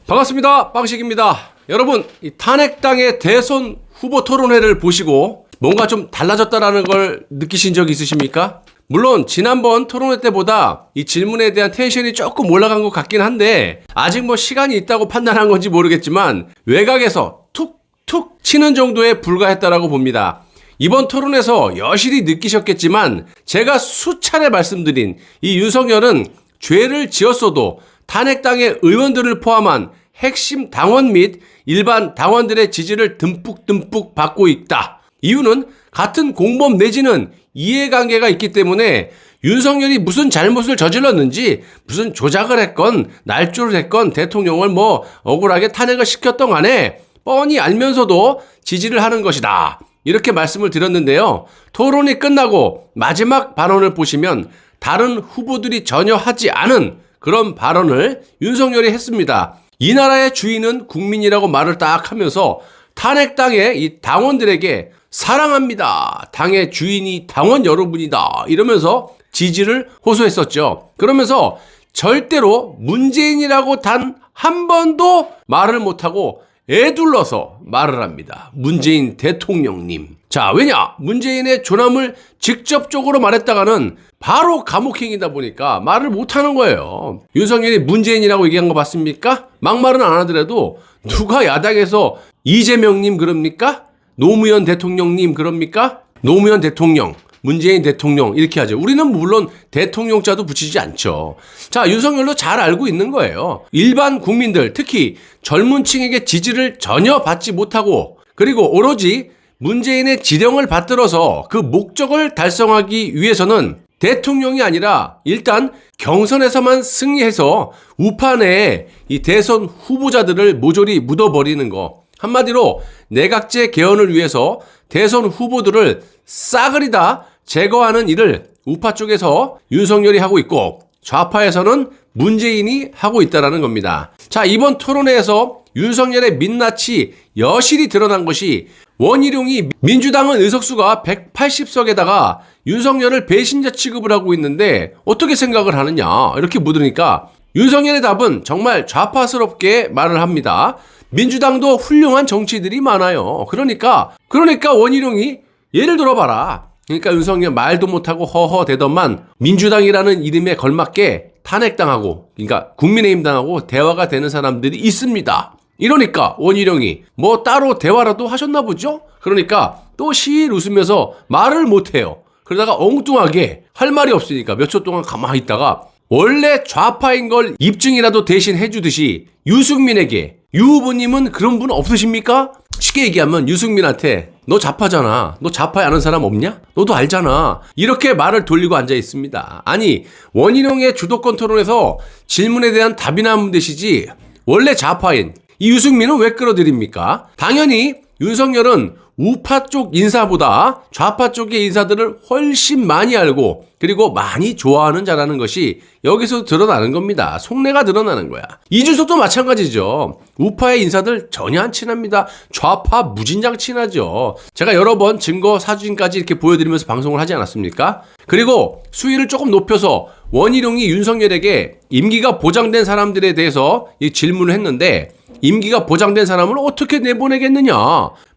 반갑습니다. 빵식입니다. 여러분, 이 탄핵당의 대선 후보 토론회를 보시고 뭔가 좀 달라졌다라는 걸 느끼신 적 있으십니까? 물론 지난번 토론회 때보다 이 질문에 대한 텐션이 조금 올라간 것 같긴 한데 아직 뭐 시간이 있다고 판단한 건지 모르겠지만 외곽에서 툭툭 치는 정도에 불과했다라고 봅니다. 이번 토론에서 여실히 느끼셨겠지만 제가 수차례 말씀드린 이 윤석열은 죄를 지었어도 탄핵당의 의원들을 포함한 핵심 당원 및 일반 당원들의 지지를 듬뿍듬뿍 받고 있다. 이유는 같은 공범 내지는 이해관계가 있기 때문에 윤석열이 무슨 잘못을 저질렀는지 무슨 조작을 했건 날조를 했건 대통령을 뭐 억울하게 탄핵을 시켰던 간에 뻔히 알면서도 지지를 하는 것이다. 이렇게 말씀을 드렸는데요. 토론이 끝나고 마지막 발언을 보시면 다른 후보들이 전혀 하지 않은 그런 발언을 윤석열이 했습니다. 이 나라의 주인은 국민이라고 말을 딱 하면서 탄핵당의 이 당원들에게 사랑합니다. 당의 주인이 당원 여러분이다. 이러면서 지지를 호소했었죠. 그러면서 절대로 문재인이라고 단 한 번도 말을 못하고 애둘러서 말을 합니다. 문재인 대통령님. 자, 왜냐? 문재인의 존함을 직접적으로 말했다가는 바로 감옥행이다 보니까 말을 못하는 거예요. 윤석열이 문재인이라고 얘기한 거 봤습니까? 막말은 안 하더라도 누가 야당에서 이재명님 그럽니까? 노무현 대통령님 그럽니까? 노무현 대통령, 문재인 대통령 이렇게 하죠. 우리는 물론 대통령자도 붙이지 않죠. 자, 윤석열도 잘 알고 있는 거예요. 일반 국민들, 특히 젊은 층에게 지지를 전혀 받지 못하고 그리고 오로지 문재인의 지령을 받들어서 그 목적을 달성하기 위해서는 대통령이 아니라 일단 경선에서만 승리해서 우파 내에 이 대선 후보자들을 모조리 묻어버리는 거. 한마디로 내각제 개헌을 위해서 대선 후보들을 싸그리 다 제거하는 일을 우파 쪽에서 윤석열이 하고 있고 좌파에서는 문재인이 하고 있다는 겁니다. 자, 이번 토론회에서 윤석열의 민낯이 여실히 드러난 것이 원희룡이 민주당은 의석수가 180석에다가 윤석열을 배신자 취급을 하고 있는데 어떻게 생각을 하느냐 이렇게 묻으니까 윤석열의 답은 정말 좌파스럽게 말을 합니다. 민주당도 훌륭한 정치인들이 많아요. 그러니까 원희룡이 예를 들어봐라. 그러니까 윤석열 말도 못하고 허허대더만 민주당이라는 이름에 걸맞게 탄핵당하고 그러니까 국민의힘 당하고 대화가 되는 사람들이 있습니다. 이러니까 원희룡이 뭐 따로 대화라도 하셨나 보죠? 그러니까 또 시일 웃으면서 말을 못해요. 그러다가 엉뚱하게 할 말이 없으니까 몇 초 동안 가만히 있다가 원래 좌파인 걸 입증이라도 대신 해주듯이 유승민에게 유 후보님은 그런 분 없으십니까? 쉽게 얘기하면 유승민한테 너 좌파잖아. 너 좌파에 아는 사람 없냐? 너도 알잖아. 이렇게 말을 돌리고 앉아 있습니다. 아니 원희룡의 주도권 토론에서 질문에 대한 답이나 하면 되시지 원래 좌파인 이 유승민은 왜 끌어들입니까? 당연히 윤석열은 우파 쪽 인사보다 좌파 쪽의 인사들을 훨씬 많이 알고 그리고 많이 좋아하는 자라는 것이 여기서 드러나는 겁니다. 속내가 드러나는 거야. 이준석도 마찬가지죠. 우파의 인사들 전혀 안 친합니다. 좌파 무진장 친하죠. 제가 여러 번 증거 사진까지 이렇게 보여드리면서 방송을 하지 않았습니까? 그리고 수위를 조금 높여서 원희룡이 윤석열에게 임기가 보장된 사람들에 대해서 이 질문을 했는데 임기가 보장된 사람을 어떻게 내보내겠느냐.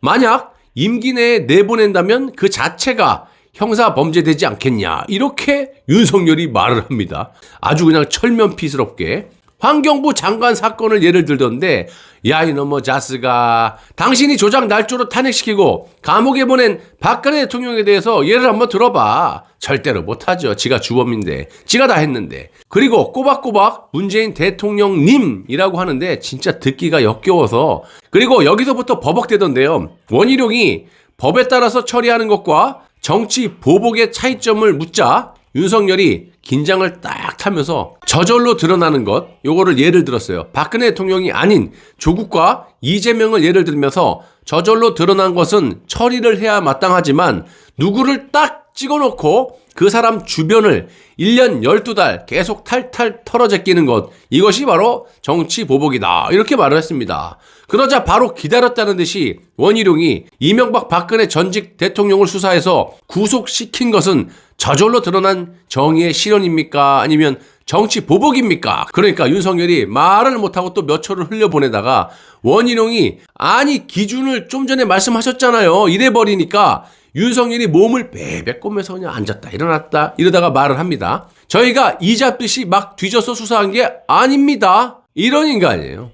만약 임기 내에 내보낸다면 그 자체가 형사 범죄되지 않겠냐. 이렇게 윤석열이 말을 합니다. 아주 그냥 철면피스럽게. 환경부 장관 사건을 예를 들던데 야 이놈의 자스가 당신이 조작 날조로 탄핵시키고 감옥에 보낸 박근혜 대통령에 대해서 예를 한번 들어봐. 절대로 못하죠. 지가 주범인데 지가 다 했는데. 그리고 꼬박꼬박 문재인 대통령님이라고 하는데 진짜 듣기가 역겨워서 그리고 여기서부터 버벅대던데요. 원희룡이 법에 따라서 처리하는 것과 정치 보복의 차이점을 묻자 윤석열이 긴장을 딱 타면서 저절로 드러나는 것 요거를 예를 들었어요. 박근혜 대통령이 아닌 조국과 이재명을 예를 들면서 저절로 드러난 것은 처리를 해야 마땅하지만 누구를 딱 찍어놓고 그 사람 주변을 1년 12달 계속 탈탈 털어제끼는 것 이것이 바로 정치 보복이다 이렇게 말을 했습니다. 그러자 바로 기다렸다는 듯이 원희룡이 이명박 박근혜 전직 대통령을 수사해서 구속시킨 것은 저절로 드러난 정의의 실현입니까? 아니면 정치 보복입니까? 그러니까 윤석열이 말을 못하고 또 몇 초를 흘려보내다가 원희룡이 아니 기준을 좀 전에 말씀하셨잖아요. 이래버리니까 윤석열이 몸을 베베 꼬매서 그냥 앉았다 일어났다 이러다가 말을 합니다. 저희가 이 잡듯이 막 뒤져서 수사한 게 아닙니다. 이런 인간이에요.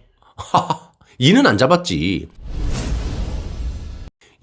이는 안 잡았지.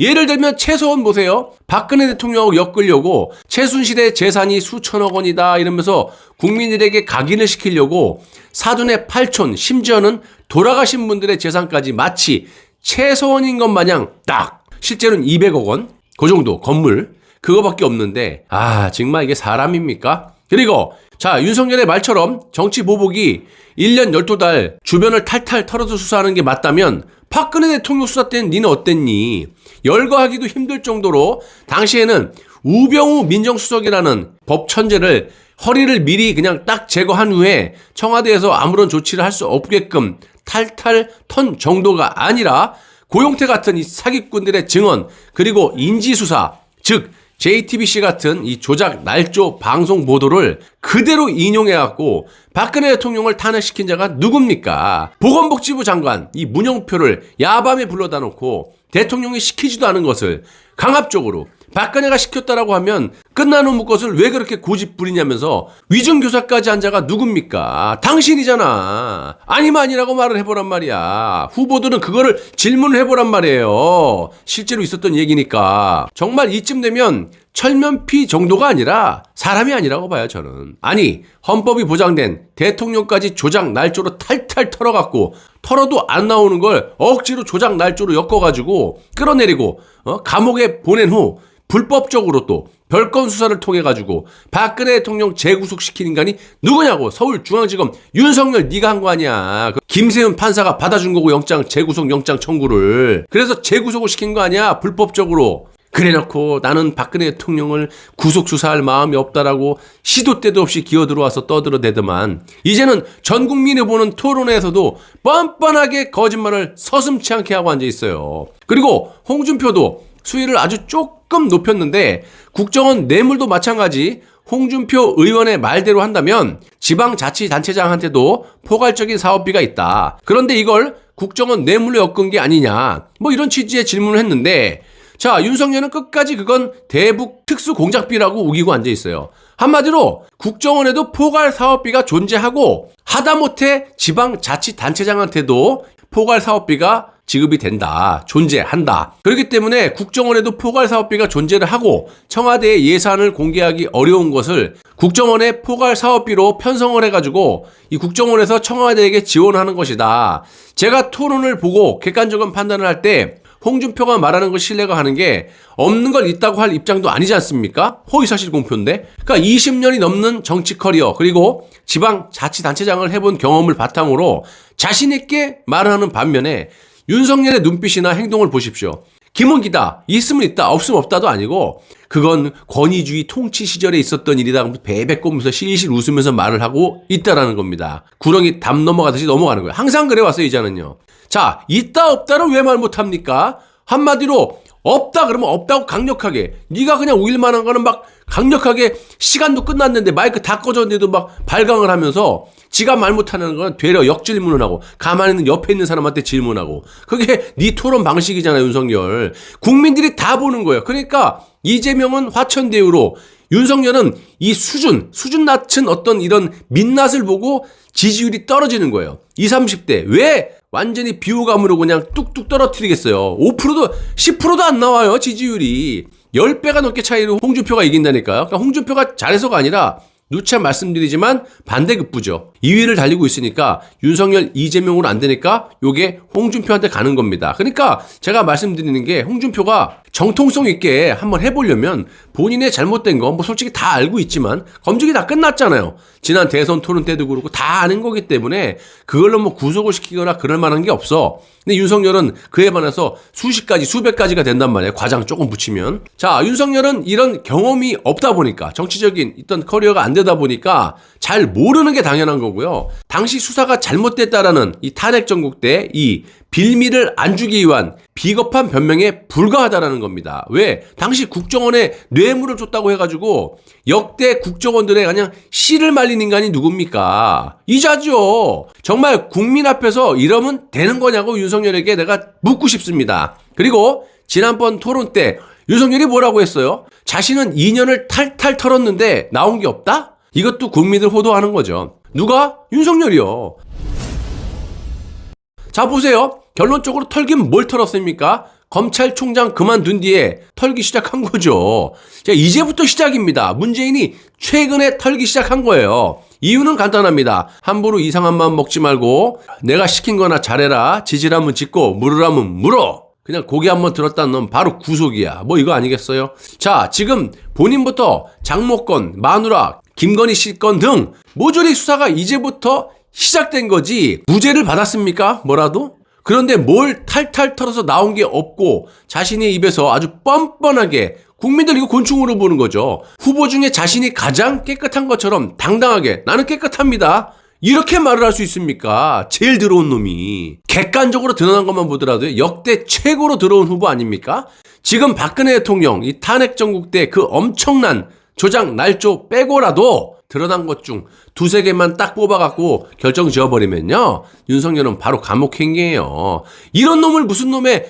예를 들면 최소원 보세요. 박근혜 대통령하고 엮으려고 최순실의 재산이 수천억 원이다 이러면서 국민들에게 각인을 시키려고 사돈의 팔촌 심지어는 돌아가신 분들의 재산까지 마치 최소원인 것 마냥 딱 실제로는 200억 원 그 정도 건물 그거밖에 없는데 정말 이게 사람입니까? 그리고 자 윤석열의 말처럼 정치 보복이 1년 12달 주변을 탈탈 털어서 수사하는 게 맞다면 박근혜 대통령 수사 때는 니는 어땠니? 열거하기도 힘들 정도로 당시에는 우병우 민정수석이라는 법천재를 허리를 미리 그냥 딱 제거한 후에 청와대에서 아무런 조치를 할 수 없게끔 탈탈 턴 정도가 아니라 고용태 같은 이 사기꾼들의 증언 그리고 인지수사 즉 JTBC 같은 이 조작 날조 방송 보도를 그대로 인용해갖고 박근혜 대통령을 탄핵시킨 자가 누굽니까? 보건복지부 장관 이 문영표를 야밤에 불러다 놓고 대통령이 시키지도 않은 것을 강압적으로 박근혜가 시켰다라고 하면 끝나는 것을 왜 그렇게 고집 부리냐면서 위중교사까지 한 자가 누굽니까? 당신이잖아. 아니면 아니라고 말을 해보란 말이야. 후보들은 그거를 질문을 해보란 말이에요. 실제로 있었던 얘기니까. 정말 이쯤 되면 철면피 정도가 아니라 사람이 아니라고 봐요 저는. 아니 헌법이 보장된 대통령까지 조작 날조로 탈탈 털어갖고 털어도 안 나오는 걸 억지로 조작 날조로 엮어가지고 끌어내리고 감옥에 보낸 후 불법적으로 또 별건 수사를 통해 가지고 박근혜 대통령 재구속시킨 인간이 누구냐고. 서울중앙지검 윤석열 네가 한 거 아니야. 김세훈 판사가 받아준 거고 영장 재구속 영장 청구를. 그래서 재구속을 시킨 거 아니야 불법적으로. 그래놓고 나는 박근혜 대통령을 구속수사할 마음이 없다라고 시도 때도 없이 기어들어와서 떠들어대더만 이제는 전 국민이 보는 토론회에서도 뻔뻔하게 거짓말을 서슴지 않게 하고 앉아있어요. 그리고 홍준표도 수위를 아주 조금 높였는데 국정원 뇌물도 마찬가지. 홍준표 의원의 말대로 한다면 지방자치단체장한테도 포괄적인 사업비가 있다. 그런데 이걸 국정원 뇌물로 엮은 게 아니냐. 뭐 이런 취지의 질문을 했는데 자 윤석열은 끝까지 그건 대북 특수공작비라고 우기고 앉아있어요. 한마디로 국정원에도 포괄 사업비가 존재하고 하다못해 지방자치단체장한테도 포괄 사업비가 지급이 된다. 존재한다. 그렇기 때문에 국정원에도 포괄 사업비가 존재를 하고 청와대의 예산을 공개하기 어려운 것을 국정원의 포괄 사업비로 편성을 해가지고 이 국정원에서 청와대에게 지원하는 것이다. 제가 토론을 보고 객관적인 판단을 할 때 홍준표가 말하는 걸 신뢰가 가는 게 없는 걸 있다고 할 입장도 아니지 않습니까? 허위사실 공표인데. 그러니까 20년이 넘는 정치 커리어 그리고 지방자치단체장을 해본 경험을 바탕으로 자신 있게 말을 하는 반면에 윤석열의 눈빛이나 행동을 보십시오. 김은기다. 있으면 있다. 없으면 없다도 아니고 그건 권위주의 통치 시절에 있었던 일이다. 베베 꼬면서 실실 웃으면서 말을 하고 있다라는 겁니다. 구렁이 담 넘어가듯이 넘어가는 거예요. 항상 그래왔어요. 이자는요. 자, 있다 없다를 왜 말 못합니까? 한마디로 없다 그러면 없다고 강력하게. 네가 그냥 5일만 한 거는 막 강력하게 시간도 끝났는데 마이크 다 꺼졌는데도 막 발광을 하면서 지가 말 못하는 건 되려 역질문을 하고 가만히 있는 옆에 있는 사람한테 질문하고 그게 네 토론 방식이잖아요. 윤석열. 국민들이 다 보는 거예요. 그러니까 이재명은 화천대유로 윤석열은 이 수준 낮춘 어떤 이런 민낯을 보고 지지율이 떨어지는 거예요. 20, 30대. 왜 완전히 비호감으로 그냥 뚝뚝 떨어뜨리겠어요. 5%도 10%도 안 나와요. 지지율이. 10배가 넘게 차이로 홍준표가 이긴다니까요. 그러니까 홍준표가 잘해서가 아니라 누차 말씀드리지만 반대급부죠. 2위를 달리고 있으니까 윤석열, 이재명으로 안 되니까 요게 홍준표한테 가는 겁니다. 그러니까 제가 말씀드리는 게 홍준표가 정통성 있게 한번 해보려면 본인의 잘못된 거 뭐 솔직히 다 알고 있지만 검증이 다 끝났잖아요. 지난 대선 토론 때도 그렇고 다 아는 거기 때문에 그걸로 뭐 구속을 시키거나 그럴 만한 게 없어. 근데 윤석열은 그에 반해서 수십 가지, 수백 가지가 된단 말이에요. 과장 조금 붙이면. 자, 윤석열은 이런 경험이 없다 보니까 정치적인 어떤 커리어가 안 되다 보니까 잘 모르는 게 당연한 거고요. 당시 수사가 잘못됐다라는 이 탄핵 전국 때 이 빌미를 안 주기 위한 비겁한 변명에 불과하다라는 겁니다. 왜? 당시 국정원에 뇌물을 줬다고 해가지고 역대 국정원들의 그냥 씨를 말린 인간이 누굽니까? 이자죠. 정말 국민 앞에서 이러면 되는 거냐고 윤석열에게 내가 묻고 싶습니다. 그리고 지난번 토론 때 윤석열이 뭐라고 했어요? 자신은 2년을 탈탈 털었는데 나온 게 없다? 이것도 국민들 호도하는 거죠. 누가? 윤석열이요. 자, 보세요. 결론적으로 털긴 뭘 털었습니까? 검찰총장 그만둔 뒤에 털기 시작한 거죠. 자, 이제부터 시작입니다. 문재인이 최근에 털기 시작한 거예요. 이유는 간단합니다. 함부로 이상한 마음 먹지 말고 내가 시킨 거나 잘해라. 지지라면 짓고 물으라면 물어. 그냥 고개 한번 들었다 넌 바로 구속이야. 뭐 이거 아니겠어요? 자, 지금 본인부터 장모 건, 마누라, 김건희 씨 건 등 모조리 수사가 이제부터 시작된 거지. 무죄를 받았습니까? 뭐라도? 그런데 뭘 탈탈 털어서 나온 게 없고 자신의 입에서 아주 뻔뻔하게 국민들 이거 곤충으로 보는 거죠. 후보 중에 자신이 가장 깨끗한 것처럼 당당하게 나는 깨끗합니다. 이렇게 말을 할 수 있습니까? 제일 더러운 놈이. 객관적으로 드러난 것만 보더라도 역대 최고로 더러운 후보 아닙니까? 지금 박근혜 대통령 이 탄핵 정국 때 그 엄청난 조작 날조 빼고라도 드러난 것 중 두세 개만 딱 뽑아갖고 결정 지어버리면요. 윤석열은 바로 감옥행위예요. 이런 놈을 무슨 놈의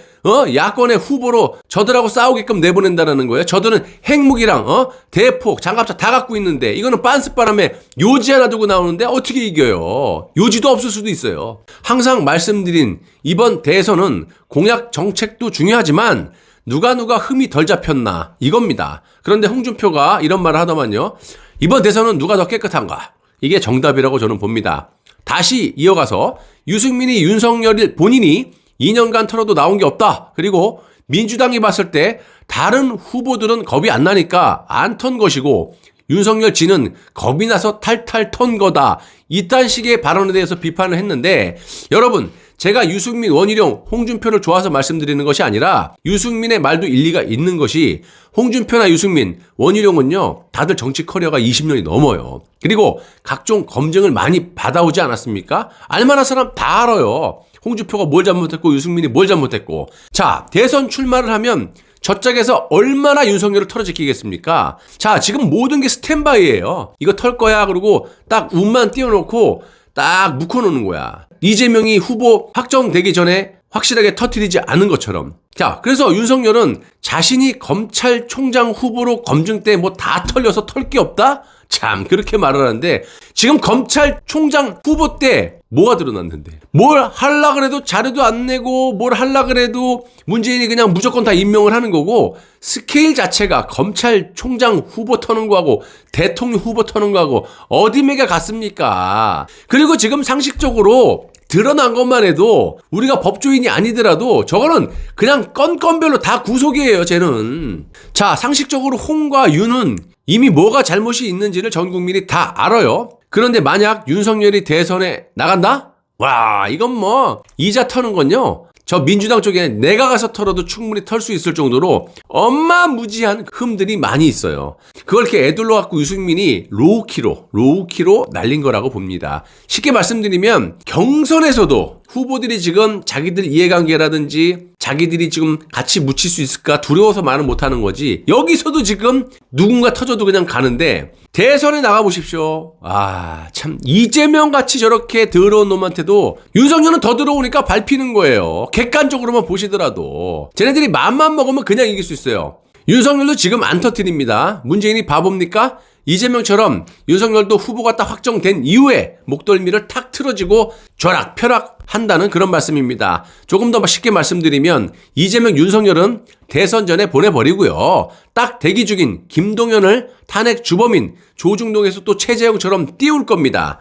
야권의 후보로 저들하고 싸우게끔 내보낸다는 거예요. 저들은 핵무기랑 대폭, 장갑차 다 갖고 있는데 이거는 빤스바람에 요지 하나 두고 나오는데 어떻게 이겨요. 요지도 없을 수도 있어요. 항상 말씀드린 이번 대선은 공약 정책도 중요하지만 누가 흠이 덜 잡혔나 이겁니다. 그런데 홍준표가 이런 말을 하더만요. 이번 대선은 누가 더 깨끗한가? 이게 정답이라고 저는 봅니다. 다시 이어가서 유승민이 윤석열 본인이 2년간 털어도 나온 게 없다. 그리고 민주당이 봤을 때 다른 후보들은 겁이 안 나니까 안 턴 것이고 윤석열 지는 겁이 나서 탈탈 턴 거다. 이딴 식의 발언에 대해서 비판을 했는데 여러분 제가 유승민, 원희룡, 홍준표를 좋아서 말씀드리는 것이 아니라 유승민의 말도 일리가 있는 것이 홍준표나 유승민, 원희룡은요 다들 정치 커리어가 20년이 넘어요. 그리고 각종 검증을 많이 받아오지 않았습니까? 알만한 사람 다 알아요. 홍준표가 뭘 잘못했고 유승민이 뭘 잘못했고. 자, 대선 출마를 하면 저짝에서 얼마나 윤석열을 털어지키겠습니까? 자, 지금 모든 게 스탠바이예요. 이거 털 거야 그러고 딱 운만 띄워놓고 딱 묶어놓는 거야. 이재명이 후보 확정되기 전에 확실하게 터뜨리지 않은 것처럼. 자, 그래서 윤석열은 자신이 검찰총장 후보로 검증 때 뭐 다 털려서 털 게 없다? 참 그렇게 말을 하는데 지금 검찰총장 후보 때 뭐가 드러났는데 뭘 하려 그래도 자료도 안 내고 뭘 하려 그래도 문재인이 그냥 무조건 다 임명을 하는 거고 스케일 자체가 검찰총장 후보 터는 거하고 대통령 후보 터는 거하고 어디 매가 같습니까? 그리고 지금 상식적으로 드러난 것만 해도 우리가 법조인이 아니더라도 저거는 그냥 건별로 다 구속이에요, 쟤는. 자, 상식적으로 홍과 윤은 이미 뭐가 잘못이 있는지를 전 국민이 다 알아요. 그런데 만약 윤석열이 대선에 나간다? 와, 이건 뭐 이자 터는 건요. 저 민주당 쪽에 내가 가서 털어도 충분히 털 수 있을 정도로 어마무지한 흠들이 많이 있어요. 그걸 이렇게 애들로 갖고 유승민이 로우키로 날린 거라고 봅니다. 쉽게 말씀드리면 경선에서도 후보들이 지금 자기들 이해관계라든지 자기들이 지금 같이 묻힐 수 있을까 두려워서 말을 못하는 거지. 여기서도 지금 누군가 터져도 그냥 가는데 대선에 나가보십시오. 아, 참 이재명 같이 저렇게 더러운 놈한테도 윤석열은 더 들어오니까 밟히는 거예요. 객관적으로만 보시더라도. 쟤네들이 마음만 먹으면 그냥 이길 수 있어요. 윤석열도 지금 안 터뜨립니다. 문재인이 바보입니까? 이재명처럼 윤석열도 후보가 딱 확정된 이후에 목덜미를 탁 틀어지고 벼락펴락 한다는 그런 말씀입니다. 조금 더 쉽게 말씀드리면 이재명, 윤석열은 대선 전에 보내버리고요. 딱 대기 중인 김동연을 탄핵 주범인 조중동에서 또 최재형처럼 띄울 겁니다.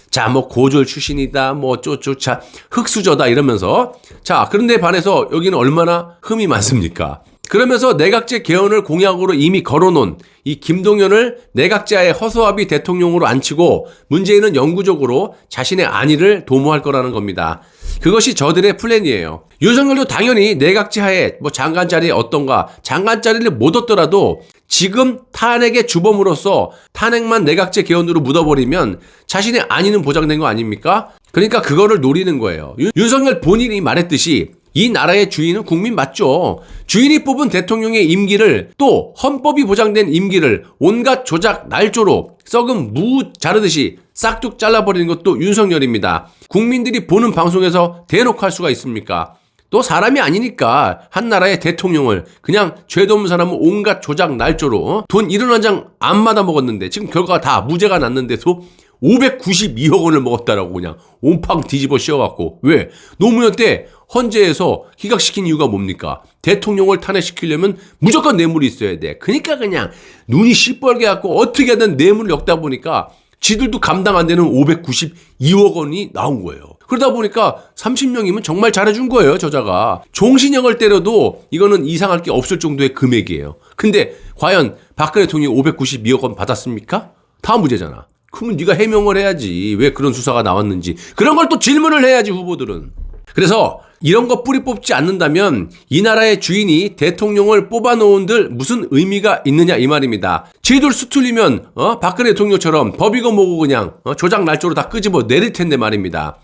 자, 뭐 고졸 출신이다, 뭐 쪼쪼차 흑수저다 이러면서. 자, 그런데 반해서 여기는 얼마나 흠이 많습니까? 그러면서 내각제 개헌을 공약으로 이미 걸어놓은 이 김동연을 내각제의 허수아비 대통령으로 앉히고 문재인은 영구적으로 자신의 안위를 도모할 거라는 겁니다. 그것이 저들의 플랜이에요. 윤석열도 당연히 내각제 하에 뭐 장관 자리에 어떤가, 장관 자리를 못 얻더라도 지금 탄핵의 주범으로서 탄핵만 내각제 개헌으로 묻어버리면 자신의 안위는 보장된 거 아닙니까? 그러니까 그거를 노리는 거예요. 윤석열 본인이 말했듯이 이 나라의 주인은 국민 맞죠. 주인이 뽑은 대통령의 임기를, 또 헌법이 보장된 임기를 온갖 조작 날조로 썩은 무 자르듯이 싹둑 잘라버리는 것도 윤석열입니다. 국민들이 보는 방송에서 대놓고 할 수가 있습니까? 또 사람이 아니니까 한 나라의 대통령을 그냥 죄도 없는 사람은 온갖 조작 날조로 돈 1원 안 받아 먹었는데 지금 결과가 다 무죄가 났는데도 592억 원을 먹었다라고 그냥 온팡 뒤집어 씌워갖고. 왜? 노무현 때 헌재에서 기각시킨 이유가 뭡니까? 대통령을 탄핵시키려면 무조건 뇌물이 있어야 돼. 그러니까 그냥 눈이 시뻘게 갖고 어떻게든 뇌물을 엮다 보니까 지들도 감당 안 되는 592억 원이 나온 거예요. 그러다 보니까 30명이면 정말 잘해준 거예요, 저자가. 종신형을 때려도 이거는 이상할 게 없을 정도의 금액이에요. 근데 과연 박근혜 대통령이 592억 원 받았습니까? 다 무죄잖아. 그러면 네가 해명을 해야지. 왜 그런 수사가 나왔는지. 그런 걸 또 질문을 해야지, 후보들은. 그래서 이런 거 뿌리 뽑지 않는다면 이 나라의 주인이 대통령을 뽑아놓은들 무슨 의미가 있느냐 이 말입니다. 지들 수틀리면 박근혜 대통령처럼 법이고 뭐고 그냥 조작 날조로 다 끄집어 내릴 텐데 말입니다.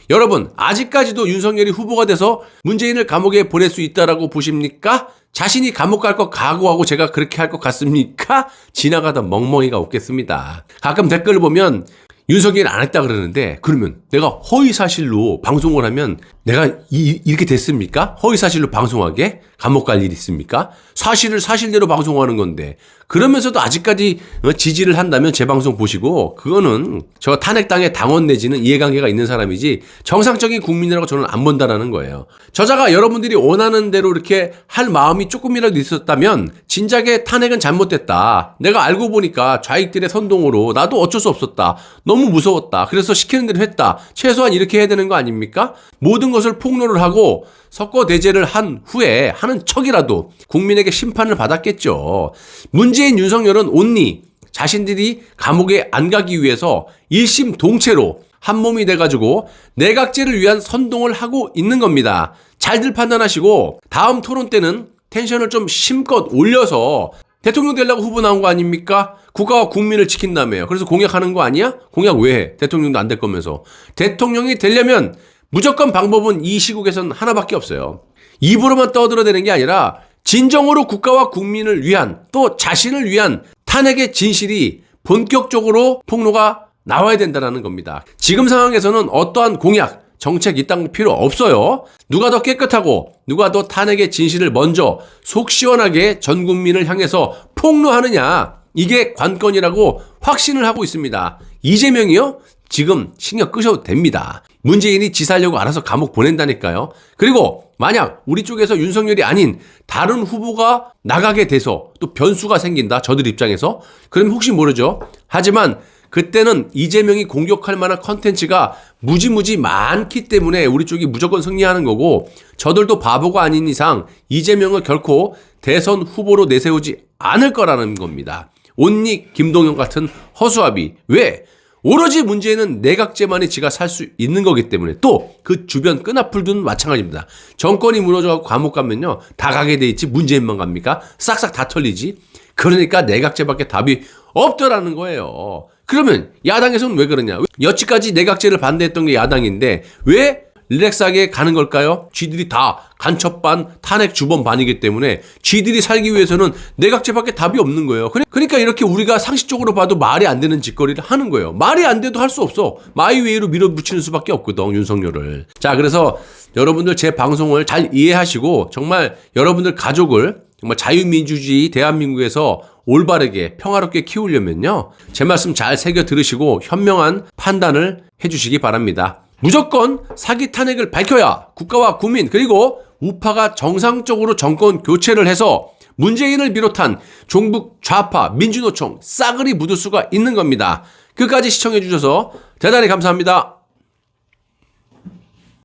여러분, 아직까지도 윤석열이 후보가 돼서 문재인을 감옥에 보낼 수 있다라고 보십니까? 자신이 감옥 갈 거 각오하고 제가 그렇게 할 것 같습니까? 지나가다 멍멍이가 없겠습니다. 가끔 댓글을 보면 윤석열이 안 했다 그러는데, 그러면 내가 허위사실로 방송을 하면 내가 이렇게 됐습니까? 허위사실로 방송하게? 감옥 갈 일 있습니까? 사실을 사실대로 방송하는 건데, 그러면서도 아직까지 지지를 한다면 제 방송 보시고, 그거는 저 탄핵당의 당원 내지는 이해관계가 있는 사람이지 정상적인 국민이라고 저는 안 본다라는 거예요. 저자가 여러분들이 원하는 대로 이렇게 할 마음이 조금이라도 있었다면 진작에 탄핵은 잘못됐다. 내가 알고 보니까 좌익들의 선동으로 나도 어쩔 수 없었다. 너무 무서웠다. 그래서 시키는 대로 했다. 최소한 이렇게 해야 되는 거 아닙니까? 모든 것을 폭로를 하고 석고대죄를 한 후에 하는 척이라도 국민에게 심판을 받았겠죠. 문재인, 윤석열은 온리 자신들이 감옥에 안 가기 위해서 일심동체로 한 몸이 돼가지고 내각제를 위한 선동을 하고 있는 겁니다. 잘들 판단하시고 다음 토론 때는 텐션을 좀 심껏 올려서 대통령 되려고 후보 나온 거 아닙니까? 국가와 국민을 지킨다며요. 그래서 공약하는 거 아니야? 공약 왜 해? 대통령도 안 될 거면서. 대통령이 되려면 무조건 방법은 이 시국에선 하나밖에 없어요. 입으로만 떠들어대는 게 아니라 진정으로 국가와 국민을 위한, 또 자신을 위한 탄핵의 진실이 본격적으로 폭로가 나와야 된다는 겁니다. 지금 상황에서는 어떠한 공약, 정책 이딴 필요 없어요. 누가 더 깨끗하고 누가 더 탄핵의 진실을 먼저 속 시원하게 전 국민을 향해서 폭로하느냐, 이게 관건이라고 확신을 하고 있습니다. 이재명이요? 지금 신경 끄셔도 됩니다. 문재인이 지사하려고 알아서 감옥 보낸다니까요. 그리고 만약 우리 쪽에서 윤석열이 아닌 다른 후보가 나가게 돼서 또 변수가 생긴다, 저들 입장에서, 그럼 혹시 모르죠. 하지만 그때는 이재명이 공격할 만한 컨텐츠가 무지무지 많기 때문에 우리 쪽이 무조건 승리하는 거고, 저들도 바보가 아닌 이상 이재명을 결코 대선 후보로 내세우지 않을 거라는 겁니다. 온리 김동연 같은 허수아비. 왜? 오로지 문제는 내각제만이 지가 살 수 있는 거기 때문에, 또 그 주변 끈앞풀들은 마찬가지입니다. 정권이 무너져 감옥 가면요 다 가게 돼 있지 문재인만 갑니까? 싹싹 다 털리지. 그러니까 내각제밖에 답이 없더라는 거예요. 그러면 야당에서는 왜 그러냐? 여지까지 내각제를 반대했던 게 야당인데 왜 릴렉스하게 가는 걸까요? 쥐들이 다 간첩반, 탄핵 주범반이기 때문에 쥐들이 살기 위해서는 내각제밖에 답이 없는 거예요. 그러니까 이렇게 우리가 상식적으로 봐도 말이 안 되는 짓거리를 하는 거예요. 말이 안 돼도 할 수 없어. 마이웨이로 밀어붙이는 수밖에 없거든, 윤석열을. 자, 그래서 여러분들 제 방송을 잘 이해하시고 정말 여러분들 가족을 정말 자유민주주의 대한민국에서 올바르게 평화롭게 키우려면요, 제 말씀 잘 새겨 들으시고 현명한 판단을 해주시기 바랍니다. 무조건 사기 탄핵을 밝혀야 국가와 국민, 그리고 우파가 정상적으로 정권 교체를 해서 문재인을 비롯한 종북 좌파 민주노총 싸그리 묻을 수가 있는 겁니다. 끝까지 시청해 주셔서 대단히 감사합니다.